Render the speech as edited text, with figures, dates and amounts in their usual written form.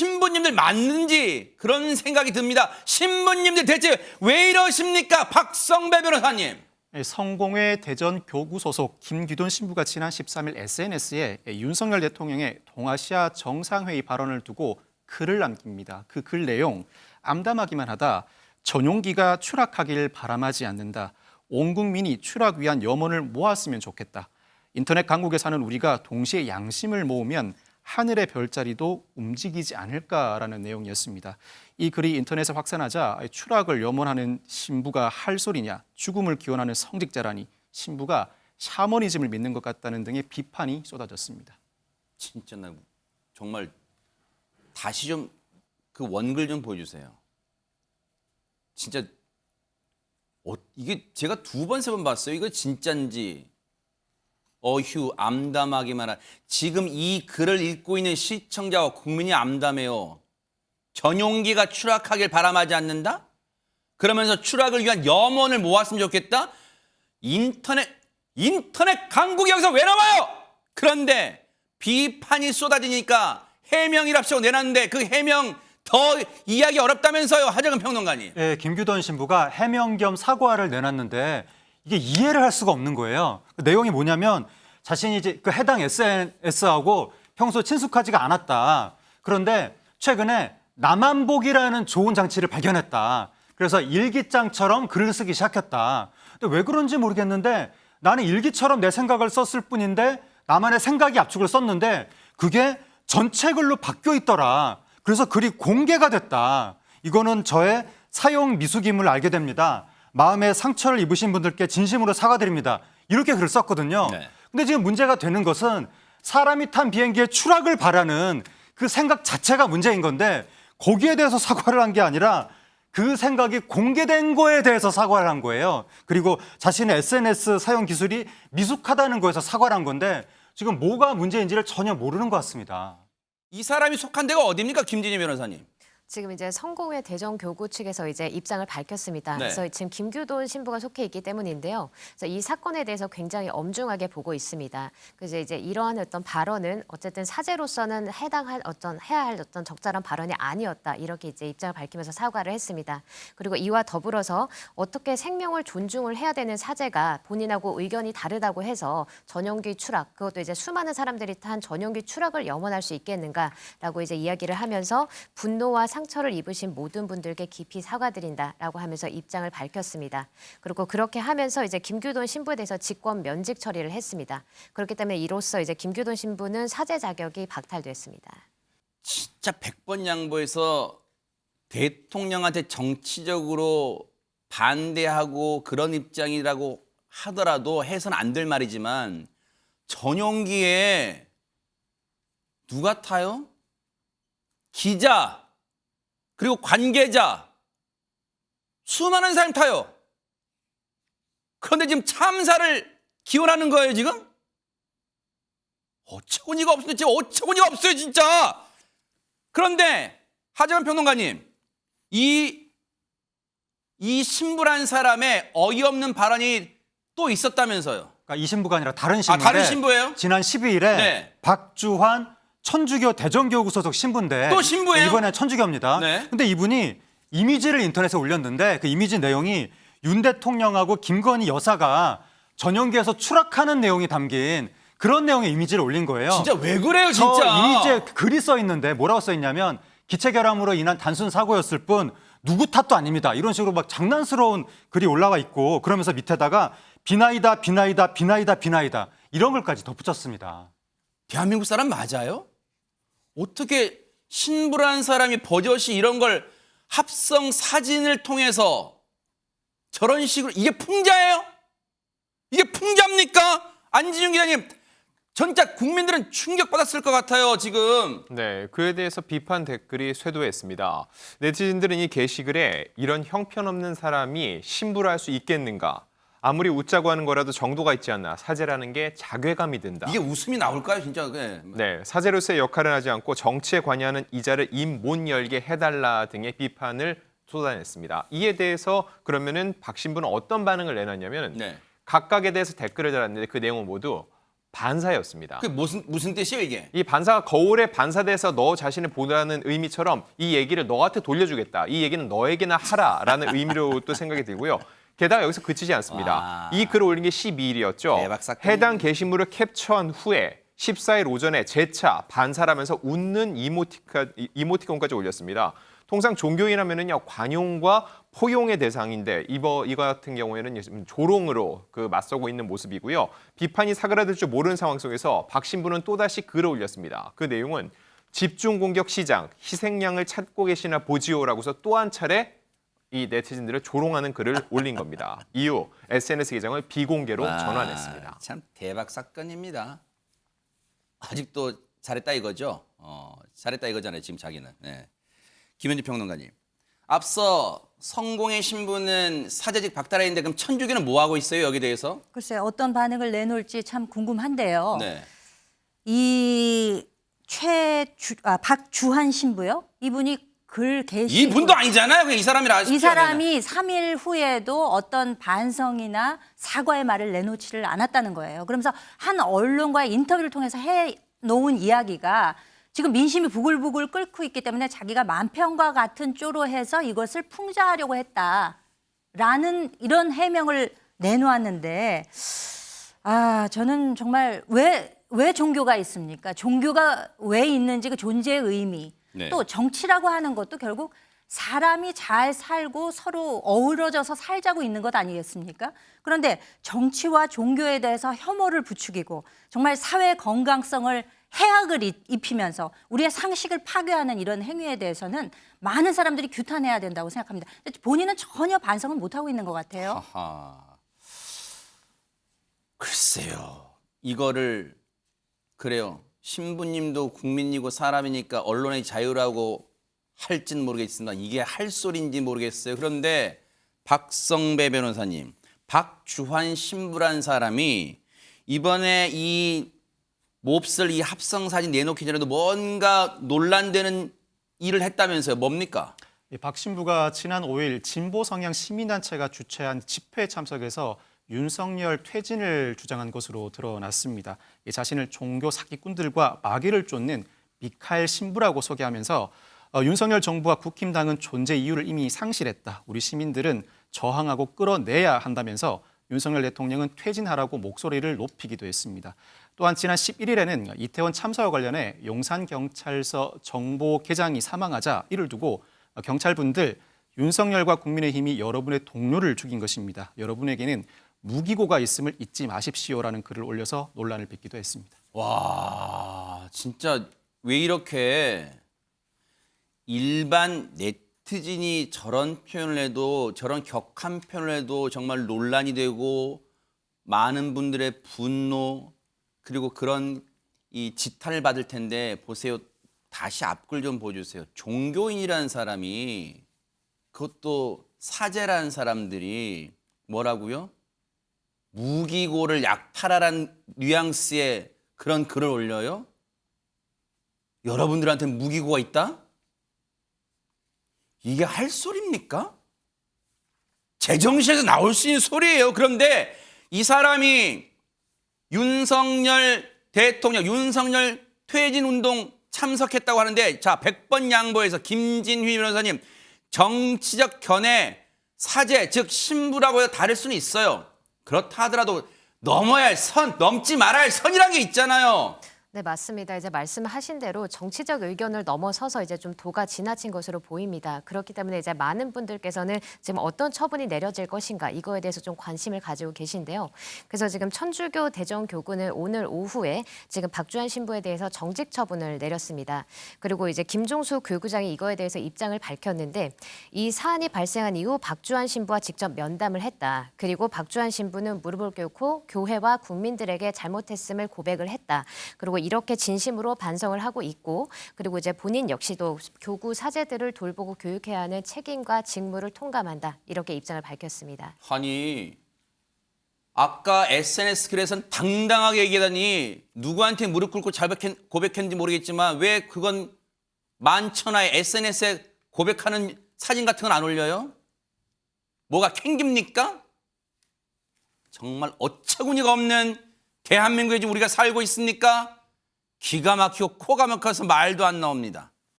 신부님들 맞는지 그런 생각이 듭니다. 신부님들 대체 왜 이러십니까? 박성배 변호사님. 성공회 대전 교구 소속 김규돈 신부가 지난 13일 SNS에 윤석열 대통령의 동아시아 정상회의 발언을 두고 글을 남깁니다. 그 글 내용, 암담하기만 하다. 전용기가 추락하길 바람하지 않는다. 온 국민이 추락 위한 염원을 모았으면 좋겠다. 인터넷 강국에 사는 우리가 동시에 양심을 모으면 하늘의 별자리도 움직이지 않을까라는 내용이었습니다. 이 글이 인터넷에 확산하자 추락을 염원하는 신부가 할 소리냐, 죽음을 기원하는 성직자라니, 신부가 샤머니즘을 믿는 것 같다는 등의 비판이 쏟아졌습니다. 진짜 나 정말 다시 좀 그 원글 좀 보여주세요. 진짜 이게 제가 2번, 3번 봤어요. 이거 진짠지. 어휴, 암담하기만 한. 지금 이 글을 읽고 있는 시청자와 국민이 암담해요. 전용기가 추락하길 바람하지 않는다? 그러면서 추락을 위한 염원을 모았으면 좋겠다? 인터넷 강국이 여기서 왜 나와요? 그런데 비판이 쏟아지니까 해명이랍시고 내놨는데 그 해명 더 이해하기 어렵다면서요, 하정은 평론가님. 예, 김규돈 신부가 해명 겸 사과를 내놨는데 이게 이해를 할 수가 없는 거예요. 그 내용이 뭐냐면 자신이 이제 그 해당 SNS하고 평소 친숙하지가 않았다. 그런데 최근에 남한복이라는 좋은 장치를 발견했다. 그래서 일기장처럼 글을 쓰기 시작했다. 근데 왜 그런지 모르겠는데 나는 일기처럼 내 생각을 썼을 뿐인데 나만의 생각이 압축을 썼는데 그게 전체 글로 바뀌어 있더라. 그래서 글이 공개가 됐다. 이거는 저의 사용 미숙임을 알게 됩니다. 마음에 상처를 입으신 분들께 진심으로 사과드립니다. 이렇게 글을 썼거든요. 네. 근데 지금 문제가 되는 것은 사람이 탄 비행기의 추락을 바라는 그 생각 자체가 문제인 건데 거기에 대해서 사과를 한 게 아니라 그 생각이 공개된 거에 대해서 사과를 한 거예요. 그리고 자신의 SNS 사용 기술이 미숙하다는 거에서 사과를 한 건데 지금 뭐가 문제인지를 전혀 모르는 것 같습니다. 이 사람이 속한 데가 어디입니까, 김진희 변호사님? 지금 이제 성공회 대전교구 측에서 이제 입장을 밝혔습니다. 네. 그래서 지금 김규돈 신부가 속해 있기 때문인데요. 그래서 이 사건에 대해서 굉장히 엄중하게 보고 있습니다. 그래서 이제 이러한 어떤 발언은 어쨌든 사제로서는 해야 할 어떤 적절한 발언이 아니었다. 이렇게 이제 입장을 밝히면서 사과를 했습니다. 그리고 이와 더불어서 어떻게 생명을 존중을 해야 되는 사제가 본인하고 의견이 다르다고 해서 전용기 추락, 그것도 이제 수많은 사람들이 탄 전용기 추락을 염원할 수 있겠는가라고 이제 이야기를 하면서 분노와 상처를 입으신 모든 분들께 깊이 사과드린다라고 하면서 입장을 밝혔습니다. 그리고 그렇게 하면서 이제 김규돈 신부에 대해서 직권 면직 처리를 했습니다. 그렇기 때문에 이로써 이제 김규돈 신부는 사제 자격이 박탈됐습니다. 진짜 100번 양보해서 대통령한테 정치적으로 반대하고 그런 입장이라고 하더라도 해서는 안 될 말이지만 전용기에 누가 타요? 기자 그리고 관계자 수많은 사람이 타요. 그런데 지금 참사를 기원하는 거예요, 지금? 어처구니가 없어요. 지금 어처구니가 없어요, 진짜. 그런데 하정은 평론가님, 이 신부란 사람의 어이없는 발언이 또 있었다면서요? 그러니까 이 신부가 아니라 다른 신부인데 다른 신부예요? 지난 12일에 네. 박주환 천주교 대전교구 소속 신부인데 또 신부예요? 이번에 천주교입니다. 네. 근데 이분이 이미지를 인터넷에 올렸는데 그 이미지 내용이 윤 대통령하고 김건희 여사가 전용기에서 추락하는 내용이 담긴 그런 내용의 이미지를 올린 거예요. 진짜 왜 그래요, 저 진짜? 이미지에 글이 써 있는데 뭐라고 써 있냐면 기체 결함으로 인한 단순 사고였을 뿐 누구 탓도 아닙니다. 이런 식으로 막 장난스러운 글이 올라와 있고 그러면서 밑에다가 비나이다 비나이다 비나이다 비나이다 이런 글까지 덧붙였습니다. 대한민국 사람 맞아요? 어떻게 신부라는 사람이 버젓이 이런 걸 합성 사진을 통해서 저런 식으로 이게 풍자예요? 이게 풍자입니까? 안진영 기자님, 진짜 국민들은 충격받았을 것 같아요, 지금. 네, 그에 대해서 비판 댓글이 쇄도했습니다. 네티즌들은 이 게시글에 이런 형편없는 사람이 신부를 할 수 있겠는가? 아무리 웃자고 하는 거라도 정도가 있지 않나 사제라는 게 자괴감이 든다. 이게 웃음이 나올까요, 진짜? 네. 네, 사제로서의 역할을 하지 않고 정치에 관여하는 이 자를 입 못 열게 해달라 등의 비판을 쏟아냈습니다. 이에 대해서 그러면은 박 신부는 어떤 반응을 내놨냐면 네. 각각에 대해서 댓글을 달았는데 그 내용은 모두 반사였습니다. 그 무슨 뜻이에요 이게? 이 반사가 거울에 반사돼서 너 자신을 보라는 의미처럼 이 얘기를 너한테 돌려주겠다. 이 얘기는 너에게나 하라라는 의미로 또 생각이 들고요. 게다가 여기서 그치지 않습니다. 와. 이 글을 올린 게 12일이었죠. 대박 사건이네. 해당 게시물을 캡처한 후에 14일 오전에 재차 반사라면서 웃는 이모티콘까지 올렸습니다. 통상 종교인하면은요 관용과 포용의 대상인데 이거 같은 경우에는 조롱으로 맞서고 있는 모습이고요. 비판이 사그라들 줄 모르는 상황 속에서 박 신부는 또다시 글을 올렸습니다. 그 내용은 집중 공격 시장, 희생양을 찾고 계시나 보지요라고서 또 한 차례 이 네티즌들을 조롱하는 글을 올린 겁니다. 이후 SNS 계정을 비공개로 전환했습니다. 참 대박 사건입니다. 아직도 잘했다 이거죠? 잘했다 이거잖아요. 지금 자기는. 네. 김현지 평론가님. 앞서 성공의 신부는 사제직 박탈했는데 그럼 천주교는 뭐 하고 있어요? 여기 대해서? 글쎄 어떤 반응을 내놓을지 참 궁금한데요. 네. 이 박주한 신부요? 이분이 글 게시고 이분도 아니잖아요. 그냥 이 사람이라 이 사람이 3일 후에도 어떤 반성이나 사과의 말을 내놓지를 않았다는 거예요. 그러면서 한 언론과의 인터뷰를 통해서 해놓은 이야기가 지금 민심이 부글부글 끓고 있기 때문에 자기가 만평과 같은 쪼로 해서 이것을 풍자하려고 했다라는 이런 해명을 내놓았는데 저는 정말 왜 종교가 있습니까? 종교가 왜 있는지 그 존재의 의미 네. 또 정치라고 하는 것도 결국 사람이 잘 살고 서로 어우러져서 살자고 있는 것 아니겠습니까? 그런데 정치와 종교에 대해서 혐오를 부추기고 정말 사회 건강성을 해악을 입히면서 우리의 상식을 파괴하는 이런 행위에 대해서는 많은 사람들이 규탄해야 된다고 생각합니다. 본인은 전혀 반성을 못하고 있는 것 같아요. 아하. 글쎄요. 이거를 그래요. 신부님도 국민이고 사람이니까 언론의 자유라고 할지는 모르겠습니다. 이게 할 소리인지 모르겠어요. 그런데 박성배 변호사님, 박주환 신부란 사람이 이번에 이 몹쓸 이 합성 사진 내놓기 전에도 뭔가 논란되는 일을 했다면서요. 뭡니까? 박 신부가 지난 5일 진보 성향 시민단체가 주최한 집회에 참석해서 윤석열 퇴진을 주장한 것으로 드러났습니다. 자신을 종교 사기꾼들과 마귀를 쫓는 미카엘 신부라고 소개하면서 윤석열 정부와 국힘당은 존재 이유를 이미 상실했다. 우리 시민들은 저항하고 끌어내야 한다면서 윤석열 대통령은 퇴진하라고 목소리를 높이기도 했습니다. 또한 지난 11일에는 이태원 참사와 관련해 용산경찰서 정보계장이 사망하자 이를 두고 경찰분들 윤석열과 국민의힘이 여러분의 동료를 죽인 것입니다. 여러분에게는 무기고가 있음을 잊지 마십시오라는 글을 올려서 논란을 빚기도 했습니다. 와, 진짜 왜 이렇게 일반 네티즌이 저런 표현을 해도 저런 격한 표현을 해도 정말 논란이 되고 많은 분들의 분노 그리고 그런 이 지탄을 받을 텐데 보세요. 다시 앞글 좀 보여주세요. 종교인이라는 사람이 그것도 사제라는 사람들이 뭐라고요? 무기고를 약탈하라는 뉘앙스의 그런 글을 올려요? 여러분들한테 무기고가 있다? 이게 할 소리입니까? 제정신에서 나올 수 있는 소리예요. 그런데 이 사람이 윤석열 대통령, 윤석열 퇴진 운동 참석했다고 하는데 자 100번 양보해서 김진휘 변호사님 정치적 견해 사제 즉 신부라고 해서 다를 수는 있어요. 그렇다 하더라도 넘어야 할 선, 넘지 말아야 할 선이라는 게 있잖아요. 네, 맞습니다. 이제 말씀하신 대로 정치적 의견을 넘어서서 이제 좀 도가 지나친 것으로 보입니다. 그렇기 때문에 이제 많은 분들께서는 지금 어떤 처분이 내려질 것인가 이거에 대해서 좀 관심을 가지고 계신데요. 그래서 지금 천주교 대전교구는 오늘 오후에 지금 박주한 신부에 대해서 정직 처분을 내렸습니다. 그리고 이제 김종수 교구장이 이거에 대해서 입장을 밝혔는데 이 사안이 발생한 이후 박주한 신부와 직접 면담을 했다. 그리고 박주한 신부는 무릎을 꿇고 교회와 국민들에게 잘못했음을 고백을 했다. 그리고 이렇게 진심으로 반성을 하고 있고 그리고 이제 본인 역시도 교구 사제들을 돌보고 교육해야 하는 책임과 직무를 통감한다. 이렇게 입장을 밝혔습니다. 아니 아까 SNS 글에서는 당당하게 얘기하더니 누구한테 무릎 꿇고 잘 고백했는지 모르겠지만 왜 그건 만천하에 SNS에 고백하는 사진 같은 건 안 올려요? 뭐가 캥깁니까? 정말 어처구니가 없는 대한민국에 지금 우리가 살고 있습니까? 기가 막히고 코가 막혀서 말도 안 나옵니다.